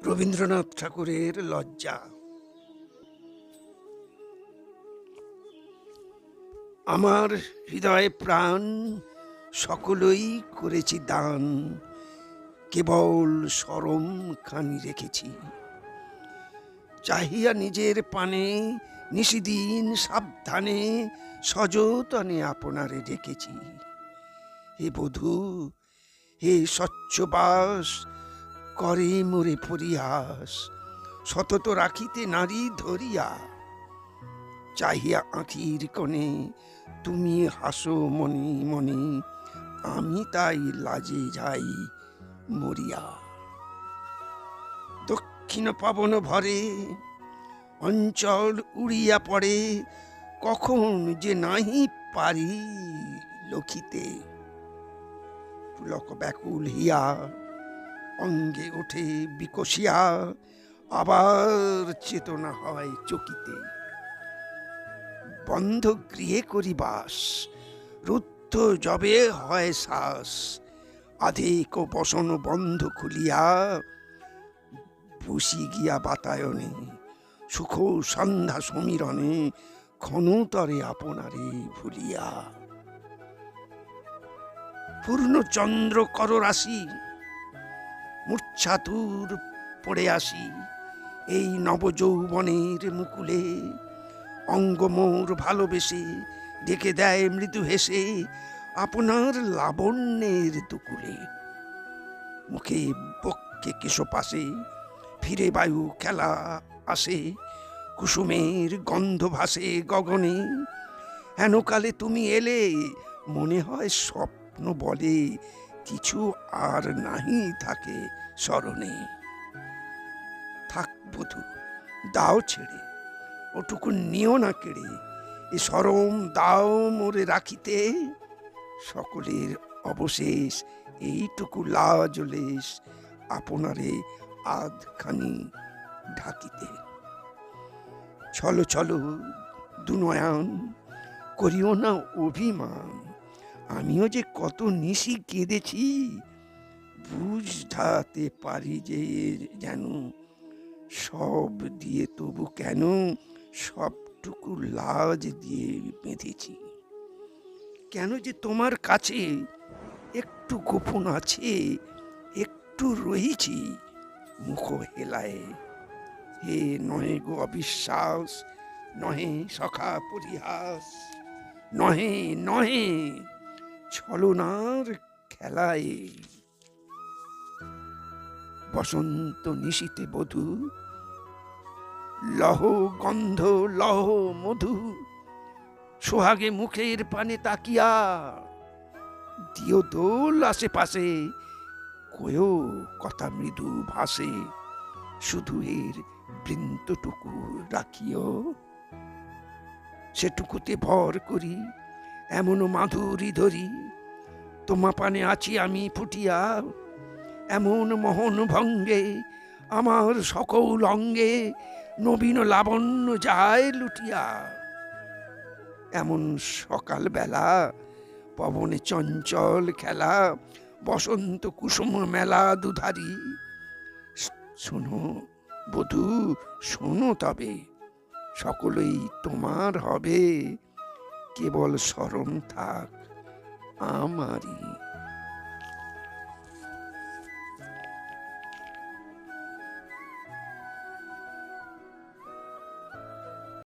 রবীন্দ্রনাথ ঠাকুরের লজ্জা। আমার হৃদয়ে প্রাণ সকলই করেছি দান, কেবল শরম খানি রেখেছি। চাহিয়া নিজের পানে নিশিদিন সাবধানে সযতনে আপনারে ডেকেছি। হে বধূ, হে স্বচ্ছবাস, করে মোরে পরিহাস, সতত রাখিতে নারী ধরিয়া। চাহিয়া আঁখির কোণে তুমি হাসো মনি মনি, আমি তাই লাজে যাই মরিয়া। দক্ষিণ পবন ভরে অঞ্চল উড়িয়া পড়ে, কখন যে নাহি পারি লখিতে। পুলক ব্যাকুল হিয়া অঙ্গে ওঠে বিকশিয়া, আবার চেতনা হয় চকিতে। বন্ধ গৃহে করি বাস, রুদ্ধ যবে হয় শ্বাস। আধিক বসন বন্ধ খুলিয়া, বসি গিয়া বাতায়নে। সুখ সন্ধ্যা সমীরণে, ক্ষণতরে আপনারে ভুলিয়া। পূর্ণ চন্দ্র কর রাশি, মূর্ছাতুর পড়ে আসি এই নবযৌবনের মুকুলে। অঙ্গ মোর ভালোবেসে ডেকে দেয় মৃদু হেসে, আপনার লাবণ্যের দুকুলে। মুখে বক্ষে কেশপাশে ফিরে বায়ু খেলা আসে, কুসুমের গন্ধ ভাসে গগনে। হেনকালে তুমি এলে, মনে হয় স্বপ্ন বলে কিছু আর নাহি থাকে স্মরণে। থাক বধূ, দাও ছেড়ে, ওটুকু নিও না কেড়ে। এ সরম দাও মোরে রাখিতে, সকলের অবশেষ এইটুকু লাজ লেশ আপনারে আধখানি ঢাকিতে। ছলো ছলো দুনয়ন, করিও না অভিমান, আমিও যে কত নিশি কেঁদেছি। বুঝাতে পারি যে যেন, সব দিয়ে তবু কেন সবটুকু লাজ দিয়ে বেঁধেছি। কেন যে তোমার কাছে একটু গোপন আছে, একটু রয়েছি মুখ হেলায়। হে নহে গো অবিশ্বাস, নহে সখা পরিহাস, নহে নহে ছলনার খেলায়। বসন্ত নিশীতে বধূ, লহ গন্ধ লহ মধু। সোহাগে মুখের পানে তাকিয়া, দিও দোল আশেপাশে, কয়ো কথা মৃদু ভাসে। শুধু এর বৃন্তটুকু রাখিও, সেটুকুতে ভর করি এমন মাধুরী ধরি। তোমা পানে আছি আমি ফুটিয়া, এমন মোহন ভঙ্গে আমার সকল অঙ্গে নবীন লাবণ্য যায় লুটিয়া। এমন সকাল বেলা পবনে চঞ্চল খেলা, বসন্ত কুসুম মেলা দুধারি। শোনো বধূ, শোনো তবে, সকলেই তোমার হবে, কেবল স্মরণ থাক আমারই।